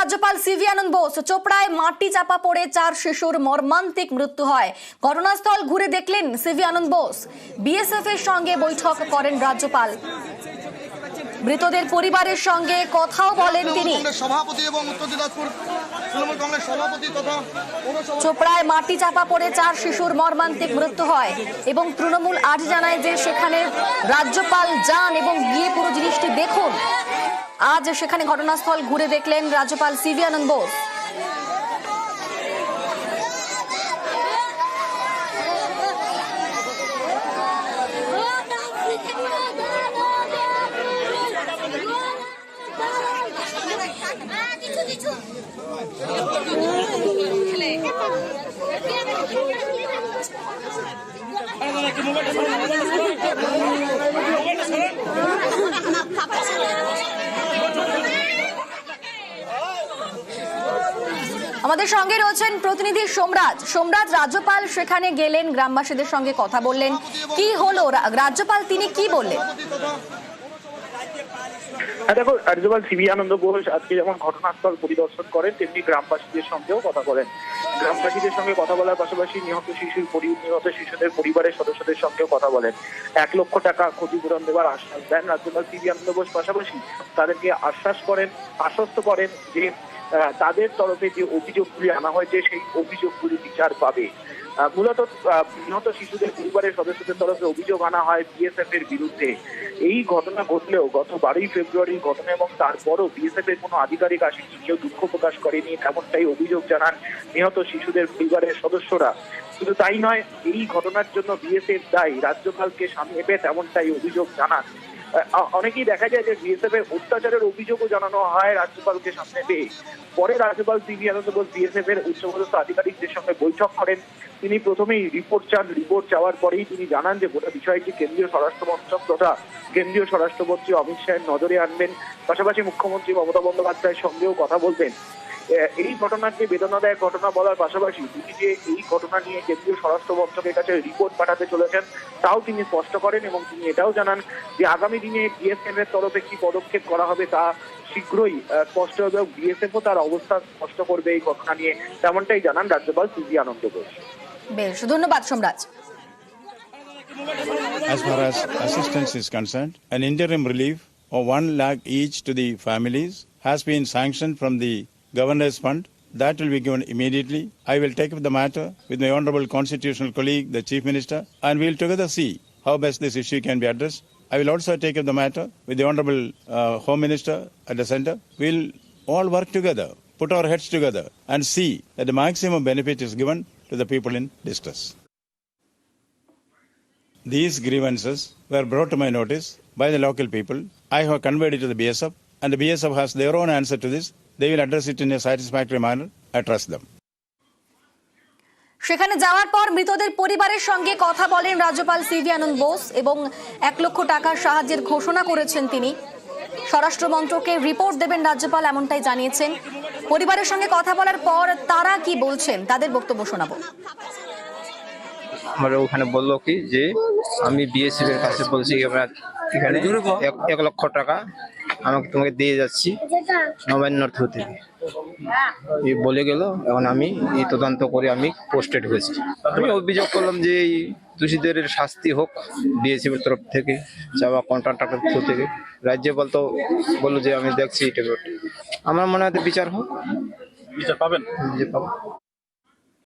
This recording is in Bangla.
রাজ্যপাল সিভি আনন্দ বোস। চোপড়ায় মাটি চাপা পড়ে 4 শিশুর মর্মান্তিক মৃত্যু হয়। ঘটনাস্থল ঘুরে দেখলেন সিভি আনন্দ বোস। বিএসএফ এর সঙ্গে বৈঠক করেন রাজ্যপাল। মৃতদের পরিবারের সঙ্গে কথাও বলেন তিনি। সভাপতি এবং উত্তর দিনাজপুর তৃণমূল কংগ্রেস সভাপতি তথা চোপড়ায় মাটি চাপা পড়ে 4 শিশুর মর্মান্তিক মৃত্যু হয় এবং তৃণমূল আজ জানায় যে সেখানে রাজ্যপাল যান এবং গিয়ে পুরো জিনিসটি দেখুন। আজ সেখানে ঘটনাস্থল ঘুরে দেখলেন রাজ্যপাল সিভি আনন্দ বোস। আমাদের সঙ্গে রয়েছেন প্রতিনিধি সোমরাজ। সোমরাজ, রাজ্যপাল সেখানে গেলেন, গ্রামবাসীদের সঙ্গে কথা বললেন, কি হলো? রাজ্যপাল তিনি কি বললেন? দেখো, রাজ্যপাল সিভি আনন্দ বোস আজকে যেমন ঘটনাস্থল পরিদর্শন করেন, তেমনি গ্রামবাসীদের সঙ্গেও কথা বলেন। গ্রামবাসীদের সঙ্গে কথা বলার পাশাপাশি নিহত শিশুদের পরিবারের সদস্যদের সঙ্গেও কথা বলেন। 1 লক্ষ টাকা ক্ষতিপূরণ দেওয়ার আশ্বাস দেন রাজ্যপাল সিভি আনন্দ বোস। পাশাপাশি তাদেরকে আশ্বস্ত করেন যে তাদের তরফে যে অভিযোগগুলি আনা হয়েছে সেই অভিযোগগুলি বিচার পাবে। মূলত নিহত শিশুদের পরিবারের সদস্যদের তরফে অভিযোগ আনা হয় বিএসএফ এর বিরুদ্ধে। এই ঘটনা ঘটলেও গত 12ই ফেব্রুয়ারির ঘটনা এবং তারপরও বিএসএফ এর কোনো আধিকারিক আসেনি, কেউ দুঃখ প্রকাশ করেনি, তেমনটাই অভিযোগ জানান নিহত শিশুদের পরিবারের সদস্যরা। শুধু তাই নয়, এই ঘটনার জন্য বিএসএফ দায়ী, রাজ্যপালকে সামনে পেয়ে তেমনটাই অভিযোগ জানান। অনেকেই দেখা যায় যে বিএসএফ এর অত্যাচারের অভিযোগও জানানো হয় রাজ্যপালকে সামনে পেয়ে। পরে রাজ্যপাল সিভি আনন্দ বোস বিএসএফ এর উচ্চপদস্থ আধিকারিকদের সঙ্গে বৈঠক করেন। তিনি প্রথমেই রিপোর্ট চান। রিপোর্ট চাওয়ার পরেই তিনি জানান যে গোটা বিষয়টি কেন্দ্রীয় স্বরাষ্ট্র মন্ত্রক তথা কেন্দ্রীয় স্বরাষ্ট্রমন্ত্রী অমিত শাহের নজরে আনবেন। পাশাপাশি মুখ্যমন্ত্রী মমতা বন্দ্যোপাধ্যায়ের সঙ্গেও কথা বলবেন। এই ঘটনাকে বেদনাদায়ক ঘটনা বলার পাশাপাশি তিনি যে এই ঘটনা নিয়ে কেন্দ্রীয় স্বরাষ্ট্র মন্ত্রকের কাছে রিপোর্ট পাঠাতে চলেছেন তাও তিনি স্পষ্ট করেন এবং তিনি এটাও জানান যে আগামী দিনে বিএসএফ এর তরফে কি পদক্ষেপ করা হবে তা শীঘ্রই স্পষ্ট হবে। বিএসএফও তার অবস্থান স্পষ্ট করবে এই ঘটনা নিয়ে, তেমনটাই জানান রাজ্যপাল সিভি আনন্দ বোস। বেশ, ধন্যবাদ Somraj. As far as assistance is concerned, an interim relief of 1 lakh each to the families has been sanctioned from the Governor's Fund. That will be given immediately. I will take up the matter with my honourable constitutional colleague, the Chief Minister, and we will together see how best this issue can be addressed. I will also take up the matter with the honourable Home Minister at the centre. We will all work together, put our heads together and see that the maximum benefit is given to the people in distress. These grievances were brought to my notice by the local people. I have conveyed it to the BSF, and the BSF has their own answer to this. They will address it in a satisfactory manner. I trust them. সেখানে যাওয়ার পর মৃতদের পরিবারের সঙ্গে কথা বলেন রাজ্যপাল সিভি আনন্দ বোস এবং 1 লক্ষ টাকার সাহায্যের ঘোষণা করেছেন তিনি। স্বরাষ্ট্র মন্ত্রকে রিপোর্ট দেবেন রাজ্যপাল, এমনটাই জানিয়েছেন। পরিবারের সঙ্গে কথা বলার পর তারা কি বলছেন তাদের বক্তব্য শোনাবো। আমরা ওখানে বললো কি যে আমি বিএসএফ এর কাছে বলছি এখানে 1 লক্ষ টাকা তোমাকে দিয়ে যাচ্ছি নবান্নর থ্রু থেকে, এই বলে গেল। এখন আমি এই তদন্ত করে আমি পোস্টেড হয়েছি। আমি অভিযোগ করলাম যে এই দোষীদের শাস্তি হোক বিএসএফ এর তরফ থেকে, যাওয়া কন্ট্রাক্টরের থ্রু থেকে। রাজ্যপাল তো বললো যে আমি দেখছি এটা, আমার মনে হয় বিচার হোক, বিচার পাবেন, পাবো।